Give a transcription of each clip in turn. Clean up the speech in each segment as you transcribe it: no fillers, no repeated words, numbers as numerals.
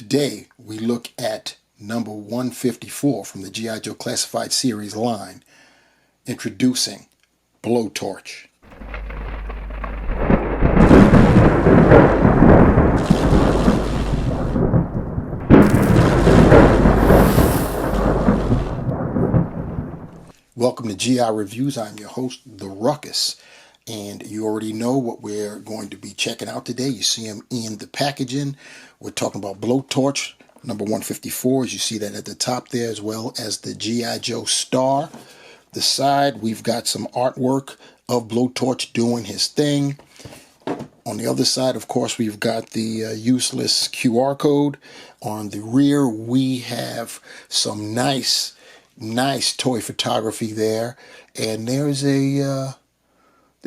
Today, we look at number 154 from the G.I. Joe Classified Series line, introducing Blowtorch. Welcome to GI Reviews. I'm your host, The Ruckus, and you already know what we're going to be checking out today. You see them in the packaging. We're talking about Blowtorch, number 154, as you see that at the top there, as well as the G.I. Joe star. The side, we've got some artwork of Blowtorch doing his thing. On the other side, of course, we've got the useless QR code. On the rear, we have some nice toy photography there, and there's a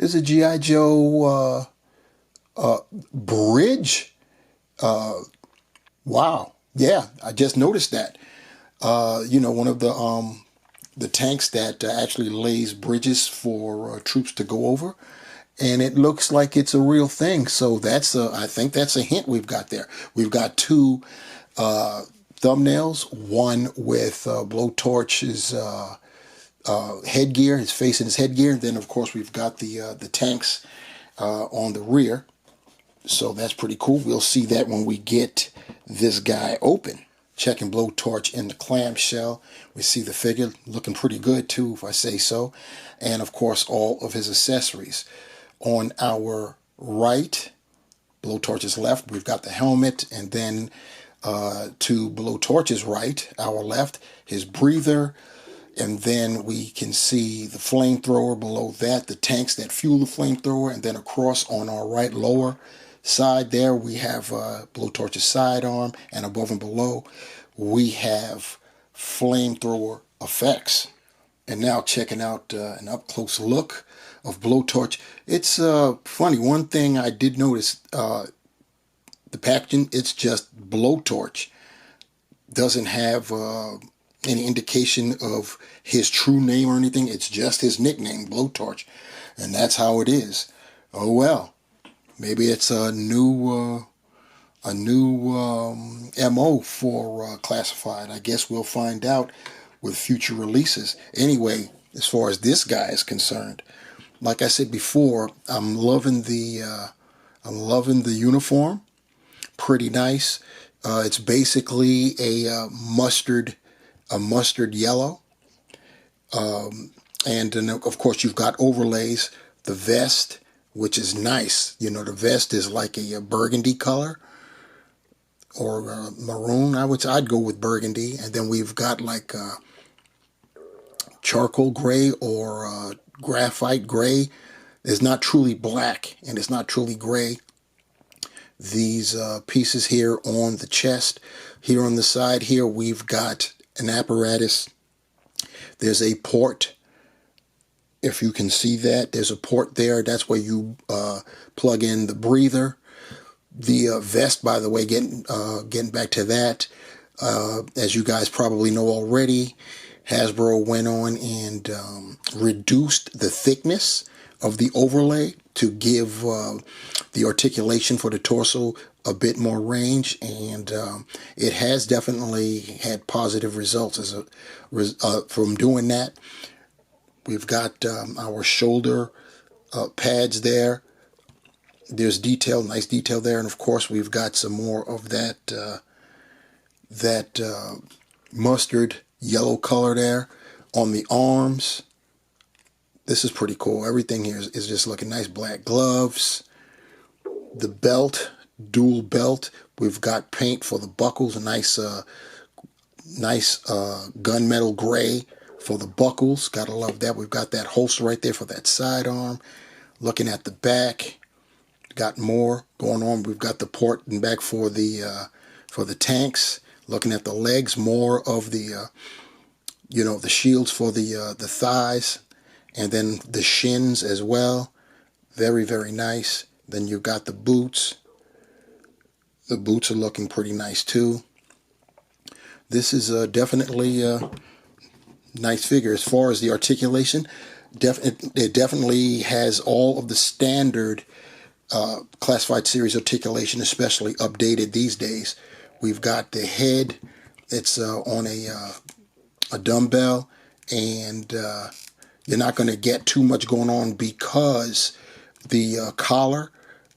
G.I. Joe bridge. Wow, yeah, I just noticed that. One of the tanks that actually lays bridges for troops to go over, and it looks like it's a real thing. So I think that's a hint we've got there. We've got two thumbnails, one with Blowtorch's headgear, his face and his headgear, and then of course we've got the tanks on the rear. So that's pretty cool. We'll see that when we get this guy open. Checking Blowtorch in the clamshell. We see the figure looking pretty good too, if I say so, and of course all of his accessories. On our right, Blowtorch's left, we've got the helmet, and then to Blowtorch's right, our left, his breather, and then we can see the flamethrower below that, the tanks that fuel the flamethrower, and then across on our right lower side there we have Blowtorch's sidearm, and above and below we have flamethrower effects. And now checking out an up-close look of Blowtorch. It's funny, one thing I did notice, the packaging, it's just Blowtorch. Doesn't have any indication of his true name or anything. It's just his nickname, Blowtorch, and that's how it is. Oh well, maybe it's a new MO for Classified. I guess we'll find out with future releases. Anyway, as far as this guy is concerned, like I said before, I'm loving the uniform. Pretty nice. It's basically a mustard yellow, and then of course you've got overlays. The vest, which is nice. You know, the vest is like a burgundy color or maroon. I'd go with burgundy, and then we've got like charcoal gray or graphite gray. It's not truly black and it's not truly gray. These pieces here on the chest, here on the side here, we've got an apparatus. There's a port. If you can see that, there's a port there. That's where you plug in the breather. The vest, by the way, getting back to that, as you guys probably know already, Hasbro went on and reduced the thickness of the overlay to give the articulation for the torso a bit more range, and it has definitely had positive results as from doing that. We've got our shoulder pads there. There's detail, nice detail there, and of course we've got some more of that mustard yellow color there on the arms. This is pretty cool. Everything here is just looking nice. Black gloves. The belt, dual belt. We've got paint for the buckles. A nice gunmetal gray for the buckles. Gotta love that. We've got that holster right there for that sidearm. Looking at the back, got more going on. We've got the port and back for the tanks. Looking at the legs, more of the the shields for the thighs. And then the shins as well. Very, very nice. Then you've got the boots. The boots are looking pretty nice too. This is definitely a nice figure. As far as the articulation, it definitely has all of the standard Classified Series articulation, especially updated these days, We've got the head. It's on a dumbbell, and you're not going to get too much going on because the collar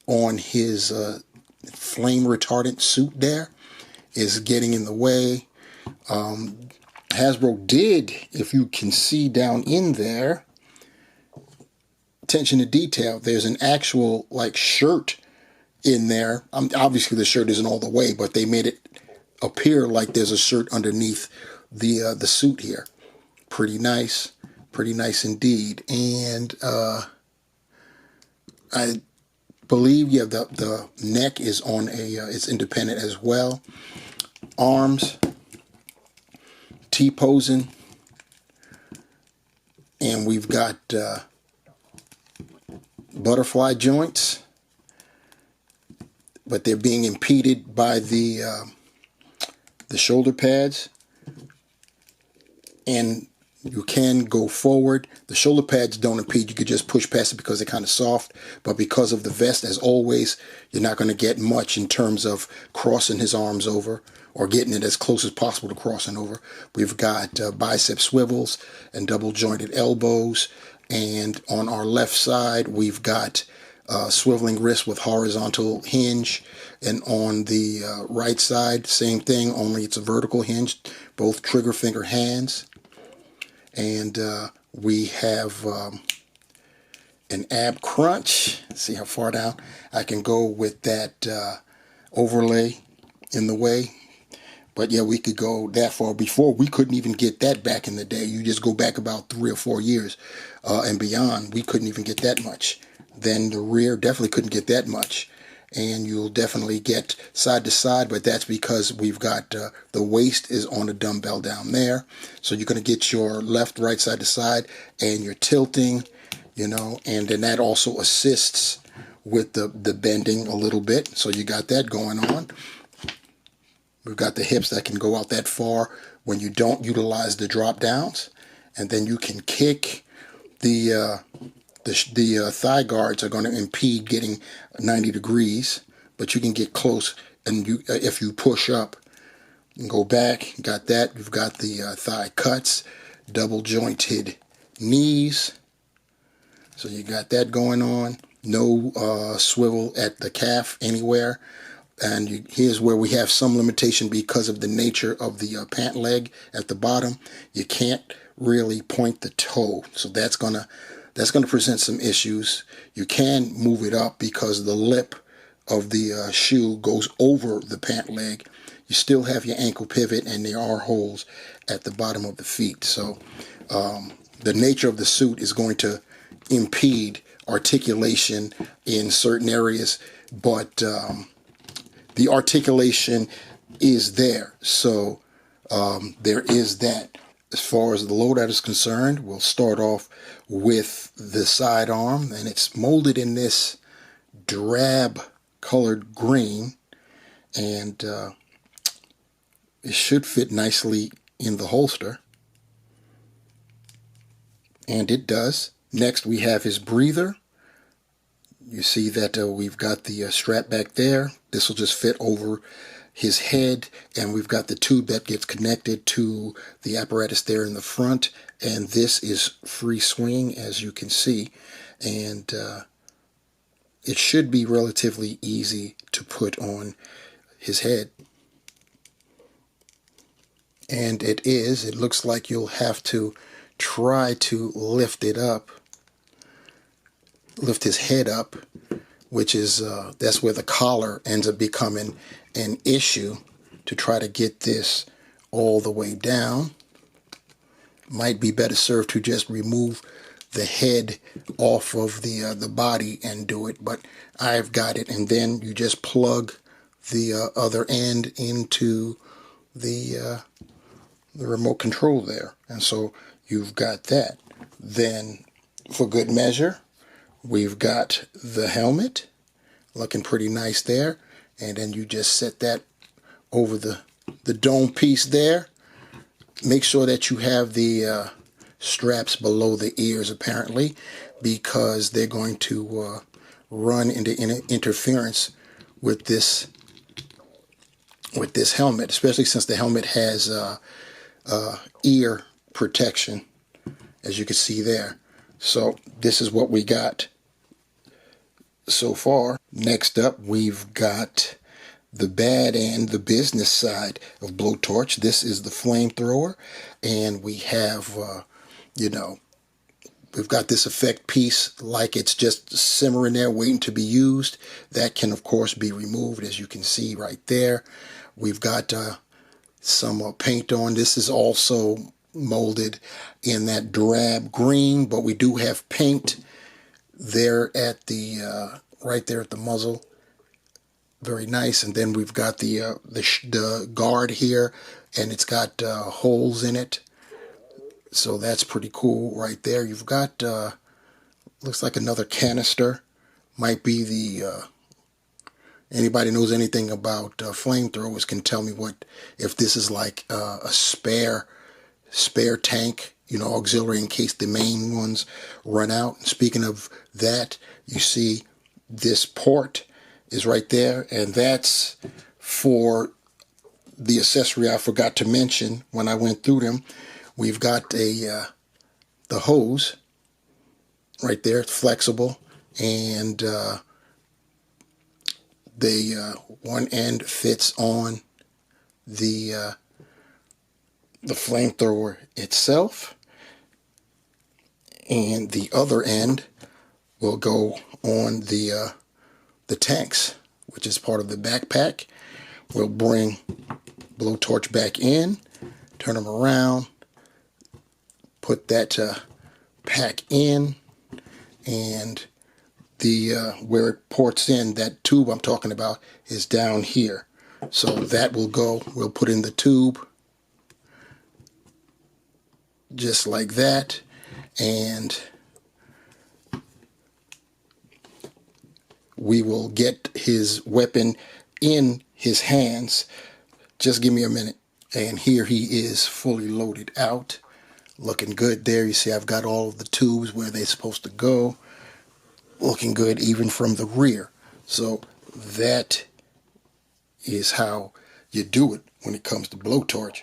on his flame retardant suit there is getting in the way. Hasbro did, if you can see down in there, attention to detail, there's an actual like shirt in there. Obviously the shirt isn't all the way, but they made it appear like there's a shirt underneath the suit here. Pretty nice indeed. And I believe, yeah, the neck is on it's independent as well. Arms, T-posing, and we've got butterfly joints, but they're being impeded by the shoulder pads, and you can go forward. The shoulder pads don't impede. You could just push past it because they're kind of soft, but because of the vest, as always, you're not going to get much in terms of crossing his arms over or getting it as close as possible to crossing over. We've got bicep swivels and double jointed elbows, and on our left side we've got swiveling wrists with horizontal hinge, and on the right side same thing, only it's a vertical hinge, both trigger finger hands. And we have an ab crunch. Let's see how far down I can go with that overlay in the way. But yeah, we could go that far. Before, we couldn't even get that back in the day. You just go back about 3 or 4 years and beyond, we couldn't even get that much. Then the rear definitely couldn't get that much. And you'll definitely get side to side, but that's because we've got the waist is on a dumbbell down there. So you're going to get your left, right, side to side, and you're tilting, you know, and then that also assists with the bending a little bit. So you got that going on. We've got the hips that can go out that far when you don't utilize the drop downs, and then you can kick the thigh guards are going to impede getting 90 degrees, but you can get close, and you if you push up and go back, you got that. You've got the thigh cuts, double jointed knees, so you got that going on. No swivel at the calf anywhere. And here's where we have some limitation because of the nature of the pant leg at the bottom. You can't really point the toe, so that's gonna present some issues. You can move it up because the lip of the shoe goes over the pant leg. You still have your ankle pivot, and there are holes at the bottom of the feet. So the nature of the suit is going to impede articulation in certain areas, but the articulation is there. So there is that. As far as the loadout is concerned, we'll start off with the sidearm, and it's molded in this drab colored green, and it should fit nicely in the holster, and it does. Next we have his breather. You see that we've got the strap back there. This will just fit over his head, and we've got the tube that gets connected to the apparatus there in the front, and this is free swing, as you can see, and it should be relatively easy to put on his head, and it is. It looks like you'll have to try to lift it up, lift his head up, which is that's where the collar ends up becoming an issue, to try to get this all the way down. Might be better served to just remove the head off of the body and do it, but I've got it. And then you just plug the other end into the remote control there, and so you've got that. Then, for good measure, we've got the helmet looking pretty nice there, and then you just set that over the dome piece there. Make sure that you have the straps below the ears, apparently, because they're going to run into interference with this with this helmet, especially since the helmet has ear protection, as you can see there. So this is what we got so far. Next up, we've got the bad and the business side of Blowtorch. This is the flamethrower, and we have, we've got this effect piece like it's just simmering there waiting to be used. That can, of course, be removed, as you can see right there. We've got some paint on. This is also molded in that drab green, but we do have paint there at the right there at the muzzle. Very nice. And then we've got the guard here, and it's got holes in it, so that's pretty cool right there. You've got looks like another canister. Might be the anybody knows anything about flamethrowers can tell me if this is like a spare tank, auxiliary in case the main ones run out. And speaking of that, you see this port is right there, and that's for the accessory I forgot to mention when I went through them. We've got the hose right there. It's flexible, and the one end fits on the flamethrower itself, and the other end will go on the tanks, which is part of the backpack. We'll bring Blowtorch back in, turn them around, put that pack in, and the where it ports in, that tube I'm talking about is down here. So that will go, we'll put in the tube just like that, and we will get his weapon in his hands. Just give me a minute. And here he is fully loaded out. Looking good there. You see I've got all of the tubes where they're supposed to go. Looking good even from the rear. So that is how you do it when it comes to Blowtorch.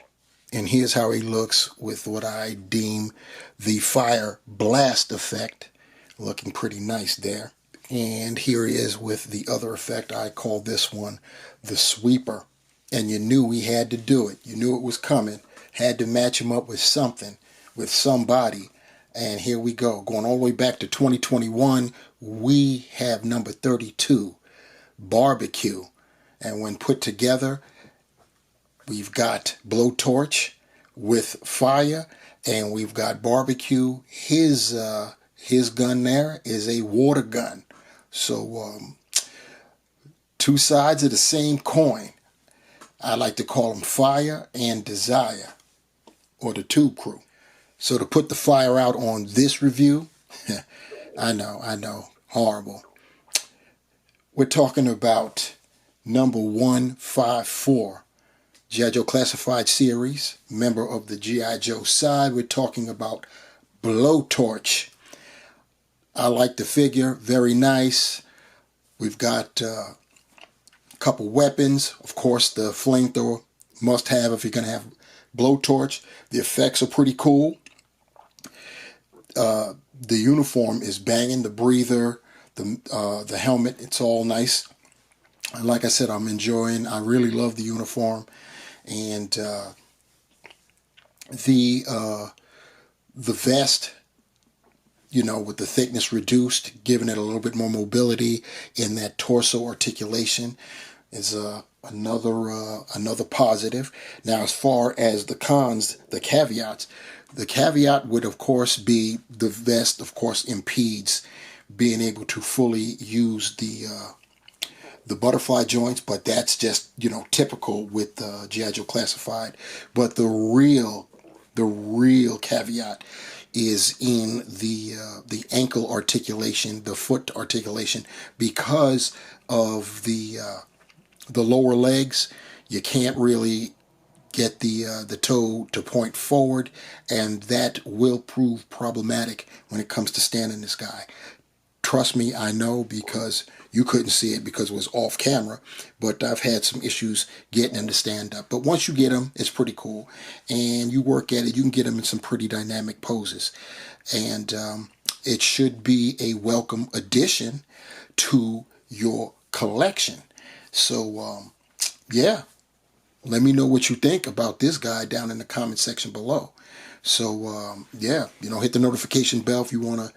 And here's how he looks with what I deem the fire blast effect. Looking pretty nice there. And here he is with the other effect. I call this one the sweeper. And you knew we had to do it. You knew it was coming. Had to match him up with something, with somebody. And here we go. Going all the way back to 2021, we have number 32, barbecue. And when put together, we've got Blowtorch with fire, and we've got barbecue. His gun there is a water gun. So two sides of the same coin. I like to call them Fire and Desire, or the Tube Crew. So to put the fire out on this review, I know, horrible. We're talking about number 154, G.I. Joe Classified Series, member of the G.I. Joe side. We're talking about Blowtorch. I like the figure, very nice. We've got a couple weapons. Of course, the flamethrower must have if you're going to have Blowtorch. The effects are pretty cool. The uniform is banging. The breather, the helmet, it's all nice. And like I said, I'm enjoying. I really love the uniform, and the vest, with the thickness reduced, giving it a little bit more mobility in that torso articulation, is another positive. Now, as far as the cons, the caveat would, of course, be the vest, of course, impedes being able to fully use the butterfly joints, but that's just, typical with G.I. Joe Classified. But the real caveat is in the ankle articulation, the foot articulation, because of the lower legs. You can't really get the toe to point forward, and that will prove problematic when it comes to standing this guy. Trust me, I know, because you couldn't see it because it was off camera, but I've had some issues getting them to stand up. But once you get them, it's pretty cool. And you work at it, you can get them in some pretty dynamic poses. And it should be a welcome addition to your collection. So, yeah, let me know what you think about this guy down in the comment section below. So, yeah, hit the notification bell if you want to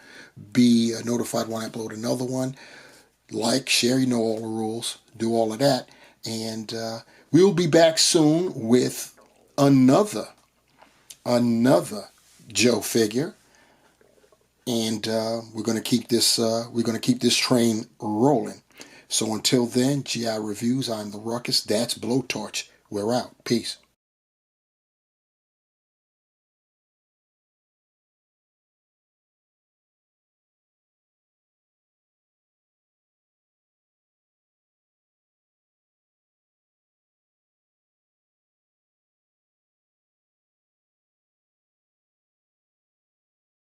be notified when I upload another one. Like, share, all the rules. Do all of that. And we'll be back soon with another Joe figure. And we're going to keep this train rolling. So until then, GI Reviews, I'm the Ruckus. That's Blowtorch. We're out. Peace.